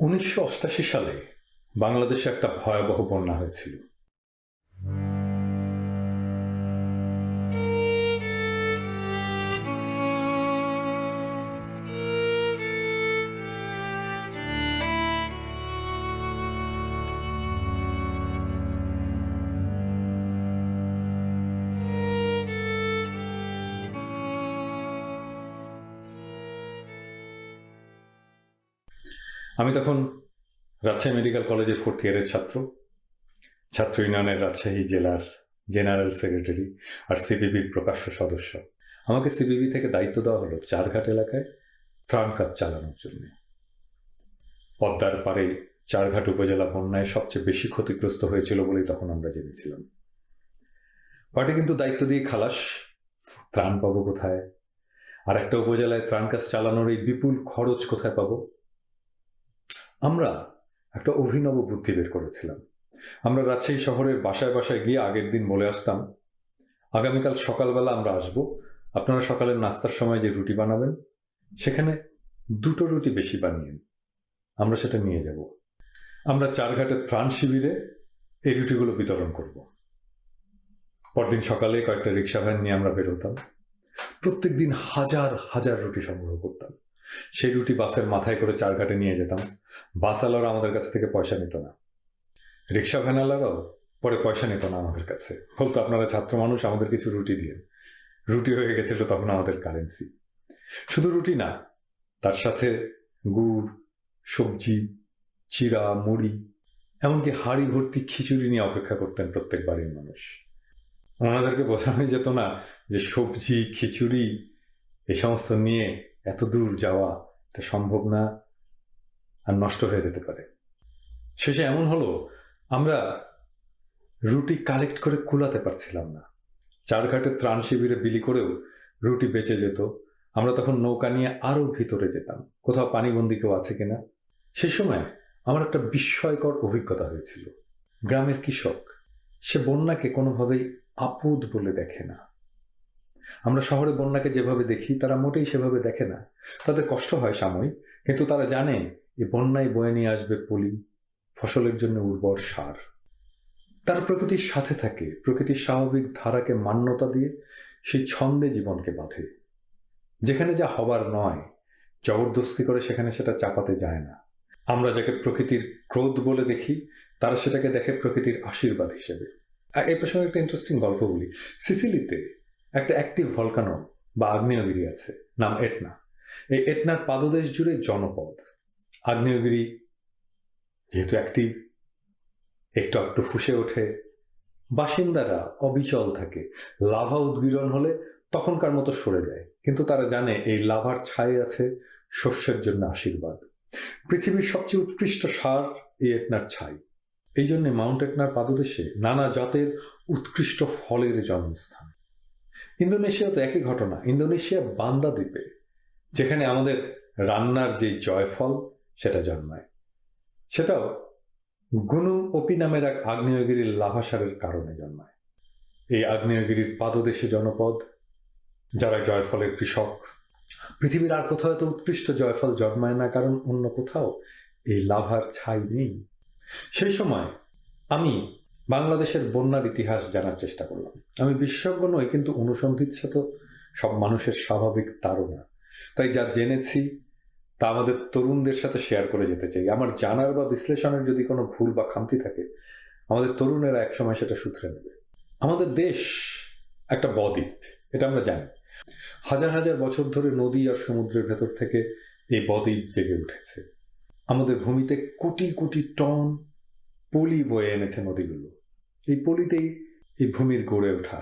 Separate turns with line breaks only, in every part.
1988 সালে বাংলাদেশে একটা ভয়াবহ বন্যা হয়েছিল। আমি তখন রাজশাহী মেডিকেল কলেজের 4th ইয়ারের ছাত্র ইউনিয়নের রাজশাহী জেলার জেনারেল সেক্রেটারি আর সিপিবির প্রকাশ্য সদস্য। আমাকে সিপিবি থেকে দায়িত্ব দেওয়া হলো চারঘাট এলাকায় ত্রাণ কাজ চালানোর জন্য। পদ্মার পারে চারঘাট উপজেলা বন্যায় সবচেয়ে বেশি ক্ষতিগ্রস্ত হয়েছিল বলেই তখন আমরা জেনেছিলাম। পার্টি কিন্তু দায়িত্ব দিয়ে খালাস, ত্রাণ পাবো কোথায়, আর একটা উপজেলায় ত্রাণ কাজ চালানোর এই বিপুল খরচ কোথায় পাবো? আমরা একটা অভিনব বুদ্ধি বের করেছিলাম। আমরা রাজশাহী শহরের বাসায় বাসায় গিয়ে আগের দিন বলে আসতাম, আগামীকাল সকালবেলা আমরা আসব, আপনারা সকালের নাস্তার সময় যে রুটি বানাবেন সেখানে 2টো রুটি বেশি বানিয়ে আমরা সেটা নিয়ে যাব। আমরা চারঘাটের ত্রাণ শিবিরে এই রুটিগুলো বিতরণ করব। পরদিন সকালে কয়েকটা রিক্সা ভ্যান নিয়ে আমরা বের হতাম। প্রত্যেক দিন হাজার হাজার রুটি সংগ্রহ করতাম। সেই রুটি বাসের মাথায় করে চারঘাটে নিয়ে যেতাম। বাসওয়ালারা আমাদের কাছ থেকে পয়সা নিত না, রিক্সা ভ্যানওয়ালারাও পরে পয়সা নিত না আমাদের কাছে। বলতো, আপনারা ছাত্র মানুষ, আমাদের কিছু রুটি দিয়ে। রুটি হয়ে গেছিল তখন আমাদের কারেন্সি। শুধু রুটি না, তার সাথে গুড়, সবজি, চিড়া, মুড়ি, এমনকি হাঁড়ি ভর্তি খিচুড়ি নিয়ে অপেক্ষা করতেন প্রত্যেক বাড়ির মানুষ। ওনাদেরকে বোঝানো যেত না যে সবজি, খিচুড়ি এই সমস্ত নিয়ে এত দূর যাওয়া এটা সম্ভব না, আর নষ্ট হয়ে যেতে পারে। শেষে এমন হলো, আমরা রুটি কালেক্ট করে কুলাতে পারছিলাম না। চারঘাটের ত্রাণ শিবিরে বিলি করেও রুটি বেঁচে যেত। আমরা তখন নৌকা নিয়ে আরো ভিতরে যেতাম, কোথাও পানিবন্দী কেউ আছে কিনা। সে সময় আমার একটা বিস্ময়কর অভিজ্ঞতা হয়েছিল। গ্রামের কৃষক, সে বন্যাকে কোনোভাবেই আপদ বলে দেখে না। আমরা শহরে বন্যাকে যেভাবে দেখি, তারা মোটেই সেভাবে দেখে না। তাদের কষ্ট হয় সাময়িক, কিন্তু তারা জানে এই বন্যায় বয়ে নিয়ে আসবে পলি, ফসলের জন্য উর্বর সার। তারা প্রকৃতির সাথে থাকে, প্রকৃতির স্বাভাবিক ধারাকে মান্যতা দিয়ে সেই ছন্দে জীবনকে বাঁধে। যেখানে যা হবার নয়, জবরদস্তি করে সেখানে সেটা চাপাতে যায় না। আমরা যাকে প্রকৃতির ক্রোধ বলে দেখি, তারা সেটাকে দেখে প্রকৃতির আশীর্বাদ হিসেবে। এই প্রসঙ্গে একটা ইন্টারেস্টিং গল্প বলি। সিসিলিতে একটা অ্যাক্টিভ ভলকানো বা আগ্নেয়গিরি আছে, নাম এটনা। এই এটনার পাদদেশ জুড়ে জনপদ। আগ্নেয়গিরি যেহেতু অ্যাক্টিভ, একটু একটু ফুসে ওঠে, বাসিন্দারা অবিচল থাকে। লাভা উদ্গীরণ হলে তখনকার মতো সরে যায়, কিন্তু তারা জানে এই লাভার ছায়ে আছে শস্যের জন্য আশীর্বাদ। পৃথিবীর সবচেয়ে উৎকৃষ্ট সার এই এটনার ছাই। এই জন্য মাউন্ট এটনার পাদদেশে নানা জাতের উৎকৃষ্ট ফলের জন্মস্থান। ইন্দোনেশিয়াতে একই ঘটনা। ইন্দোনেশিয়া বান্দা দ্বীপে, যেখানে আমাদের রান্নার যে জয়ফল সেটা জন্মায়, সেটাও গুনুং ওপি নামের এক আগ্নেয়গিরির লাভাসারের কারণে জন্মায়। এই আগ্নেয়গিরির পাদদেশে জনপদ, যারা জয়ফলের কৃষক। পৃথিবীর আর কোথাও এত উৎকৃষ্ট জয়ফল জন্মায় না, কারণ অন্য কোথাও এই লাভার ছাই নেই। সেই সময় আমি বাংলাদেশের বন্যার ইতিহাস জানার চেষ্টা করলাম। আমি বিশেষজ্ঞ নই, কিন্তু অনুসন্ধিৎসা তো সব মানুষের স্বাভাবিক তাড়না। তাই যা জেনেছি তা আমাদের তরুণদের সাথে শেয়ার করে যেতে চাই। আমার জানার বা বিশ্লেষণের যদি কোনো ভুল বা খামতি থাকে, আমাদের তরুণেরা একসময় সেটা শুধরে নেবে। আমাদের দেশ একটা বদ্বীপ, এটা আমরা জানি। হাজার হাজার বছর ধরে নদী আর সমুদ্রের ভেতর থেকে এই বদ্বীপ জেগে উঠেছে। আমাদের ভূমিতে কোটি কোটি টন পলি বয়ে এনেছে নদীগুলো। এই পলিতেই এই ভূমির গড়ে ওঠা।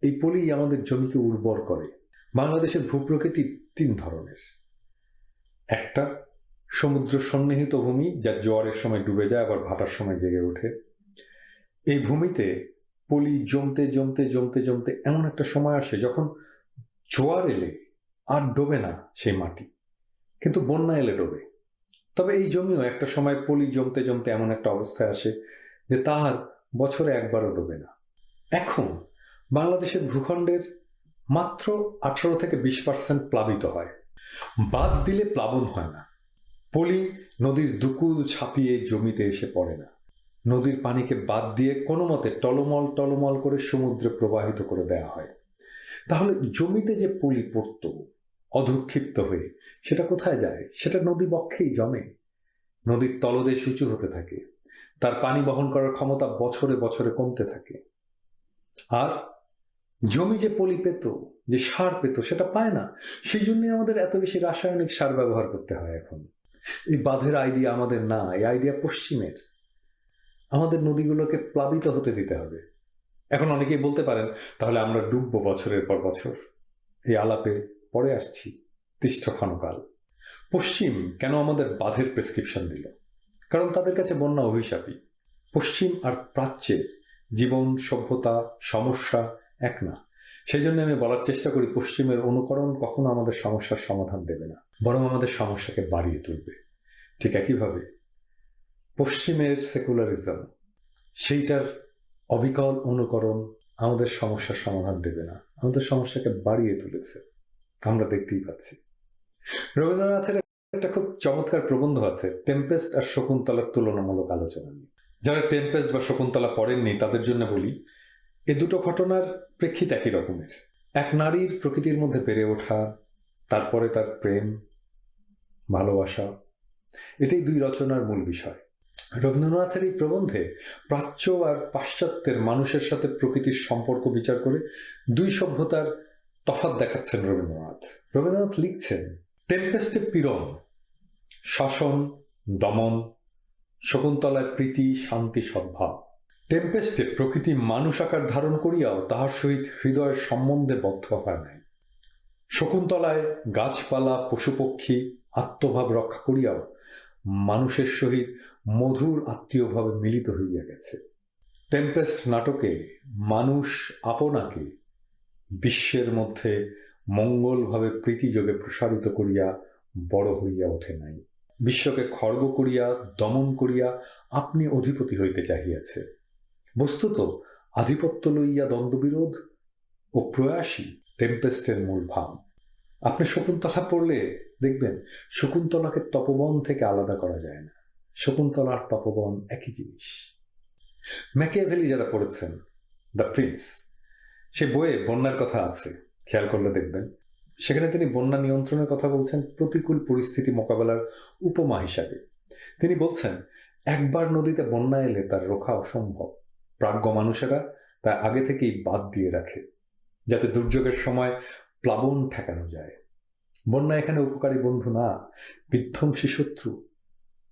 এই পলি আমাদের জমিকে উর্বর করে। বাংলাদেশের ভূপ্রকৃতি 3 ধরনের। একটা সমুদ্র সন্নিহিত ভূমি, যা জোয়ারের সময় ডুবে যায়, আবার ভাটার সময় জেগে ওঠে। এই ভূমিতে পলি জমতে জমতে জমতে জমতে এমন একটা সময় আসে যখন জোয়ার এলে আর ডোবে না সেই মাটি, কিন্তু বন্যা এলে ডোবে। তবে এই জমিও একটা সময় পলি জমতে জমতে এমন একটা অবস্থায় আসে যে তার বছরে একবারও ডোবে না। এখন বাংলাদেশের ভূখণ্ডের মাত্র 18 থেকে 20% প্লাবিত হয়। বাদ দিলে প্লাবন হয় না। পলি নদীর দুকুল ছাপিয়ে জমিতে এসে পড়ে না, নদীর পানিকে বাদ দিয়ে কোনো মতে টলমল টলমল করে সমুদ্রে প্রবাহিত করে দেয়া হয়। তাহলে জমিতে যে পলি পড়ত অধুক্ষিপ্ত হয়ে, সেটা কোথায় যায়? সেটা নদী বক্ষেই জমে, নদীর তলদেশ উঁচু হতে থাকে, তার পানি বহন করার ক্ষমতা বছরে বছরে কমতে থাকে। আর জমি যে পলি পেত, যে সার পেত, সেটা পায় না। সেই জন্যই আমাদের এত বেশি রাসায়নিক সার ব্যবহার করতে হয় এখন। এই বাঁধের আইডিয়া আমাদের না, এই আইডিয়া পশ্চিমের। আমাদের নদীগুলোকে প্লাবিত হতে দিতে হবে। এখন অনেকেই বলতে পারেন, তাহলে আমরা ডুববো বছরের পর বছর। এই আলাপে পরে আসছি, তিষ্ঠ ক্ষণকাল। পশ্চিম কেন আমাদের বাঁধের প্রেসক্রিপশন দিল? কারণ তাদের কাছে বন্যা অভিশাপী। পশ্চিম আর প্রাচ্যে জীবন, সভ্যতা, সমস্যা এক না। সেই জন্য আমি বলার চেষ্টা করি, পশ্চিমের অনুকরণ কখনো আমাদের সমস্যার সমাধান দেবে না, বরং আমাদের সমস্যাকে বাড়িয়ে তুলবে। ঠিক একইভাবে পশ্চিমের সেকুলারিজম, সেইটার অবিকল অনুকরণ আমাদের সমস্যার সমাধান দেবে না, আমাদের সমস্যাকে বাড়িয়ে তুলেছে, আমরা দেখতেই পাচ্ছি। রবীন্দ্রনাথের একটা খুব চমৎকার প্রবন্ধ আছে, টেম্পেস্ট আর শকুন্তলার তুলনামূলক আলোচনা নিয়ে। যারা টেম্পেস্ট বা শকুন্তলা পড়েননি তাদের জন্য বলি, এ দুটো ঘটনার প্রেক্ষিত একই রকমের। এক নারীর প্রকৃতির মধ্যে বেড়ে ওঠা, তারপরে তার প্রেম, ভালোবাসা, এটাই দুই রচনার মূল বিষয়। রবীন্দ্রনাথের এই প্রবন্ধে প্রাচ্য আর পাশ্চাত্যের মানুষের সাথে প্রকৃতির সম্পর্ক বিচার করে দুই সভ্যতার তফাৎ দেখাচ্ছেন রবীন্দ্রনাথ। রবীন্দ্রনাথ লিখছেন, টেম্পেস্টে পীড়ন, শাসন, দমন, শকুন্তলায় প্রীতি, শান্তি, সদ্ভাব। টেম্পেস্টে প্রকৃতি মানুষ আকার ধারণ করিয়াও তাহার সহিত হৃদয়ের সম্বন্ধে বদ্ধ হয় নাই। শকুন্তলায় গাছপালা, পশুপক্ষী আত্মভাব রক্ষা করিয়াও মানুষের সহিত মধুর আত্মীয়ভাবে মিলিত হইয়া গেছে। টেম্পেস্ট নাটকে মানুষ আপনাকে বিশ্বের মধ্যে মঙ্গলভাবে প্রীতিযোগে প্রসারিত করিয়া বড় হইয়া ওঠে নাই, বিশ্বকে খর্ব করিয়া দমন করিয়া আপনি অধিপতি হইতে চাহিয়াছে। বস্তুত আধিপত্য লইয়া দ্বন্দ্ববিরোধ ও প্রয়াসী টেম্পেস্টের মূল ভাব। আপনি শকুন্তলা পড়লে দেখবেন, শকুন্তলাকে তপবন থেকে আলাদা করা যায় না, শকুন্তলার তপবন একই জিনিস। ম্যাকিয়াভেলি যারা পড়েছেন, দ্য প্রিন্স, সে বইয়ে বন্যার কথা আছে, খেয়াল করলে দেখবেন। সেখানে তিনি বন্যা নিয়ন্ত্রণের কথা বলছেন প্রতিকূল পরিস্থিতি মোকাবেলার উপমা হিসাবে। তিনি বলছেন, একবার নদীতে বন্যা এলে তার রক্ষা অসম্ভব। প্রাজ্ঞ মানুষেরা তা আগে থেকেই বাদ দিয়ে রাখে, যাতে দুর্যোগের সময় প্লাবন ঠেকানো যায়। বন্যা এখানে উপকারী বন্ধু না, বিধ্বংসী শত্রু,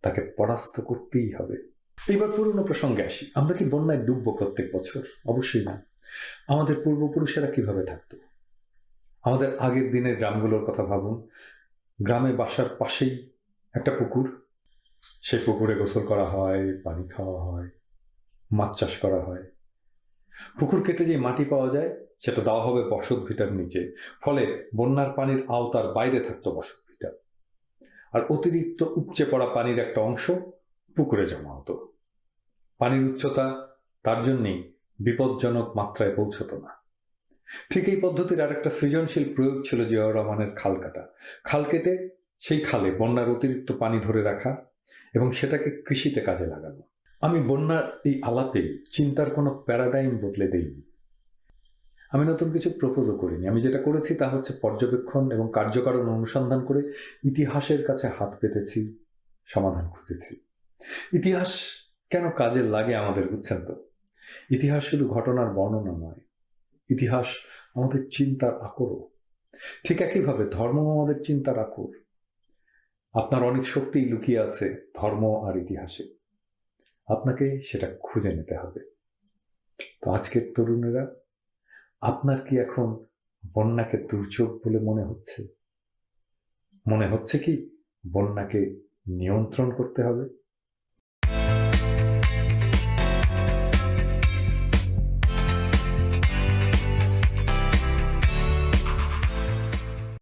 তাকে পরাস্ত করতেই হবে। এবার পুরনো প্রসঙ্গে আসি, আমরা কি বন্যায় ডুববো প্রত্যেক বছর? অবশ্যই না। আমাদের পূর্বপুরুষেরা কিভাবে থাকতো? আমাদের আগের দিনের গ্রামগুলোর কথা ভাবুন। গ্রামে বাসার পাশেই একটা পুকুর, সেই পুকুরে গোসল করা হয়, পানি খাওয়া হয়, মাছ চাষ করা হয়। পুকুর কেটে যে মাটি পাওয়া যায় সেটা দেওয়া হবে বসত ভিটার নিচে, ফলে বন্যার পানির আওতার বাইরে থাকতো বসত ভিটা, আর অতিরিক্ত উপচে পড়া পানির একটা অংশ পুকুরে জমা হতো। পানির উচ্চতা তার জন্যই বিপজ্জনক মাত্রায় পৌঁছত না। ঠিক এই পদ্ধতির আরেকটা সৃজনশীল প্রয়োগ ছিল জিয়াউর রহমানের খাল কাটা। খাল কেটে সেই খালে বন্যার অতিরিক্ত পানি ধরে রাখা এবং সেটাকে কৃষিতে কাজে লাগানো। আমি বন্যার এই আলাপে চিন্তার কোনো প্যারাডাইম বদলে দেইনি, আমি নতুন কিছু প্রপোজও করিনি। আমি যেটা করেছি তা হচ্ছে পর্যবেক্ষণ এবং কার্যকারণ অনুসন্ধান করে ইতিহাসের কাছে হাত পেতেছি, সমাধান খুঁজেছি। ইতিহাস কেন কাজে লাগে আমাদের, বুঝছেন তো? ইতিহাস শুধু ঘটনার বর্ণনা নয়, ইতিহাস আমাদের চিন্তার আকরও। ঠিক একইভাবে ধর্ম আমাদের চিন্তার আকর। আপনার অনেক শক্তিই লুকিয়ে আছে ধর্ম আর ইতিহাসে, আপনাকে সেটা খুঁজে নিতে হবে। তো আজকের তরুণেরা, আপনার কি এখন বন্যাকে দুর্যোগ বলে মনে হচ্ছে? মনে হচ্ছে কি বন্যাকে নিয়ন্ত্রণ করতে হবে?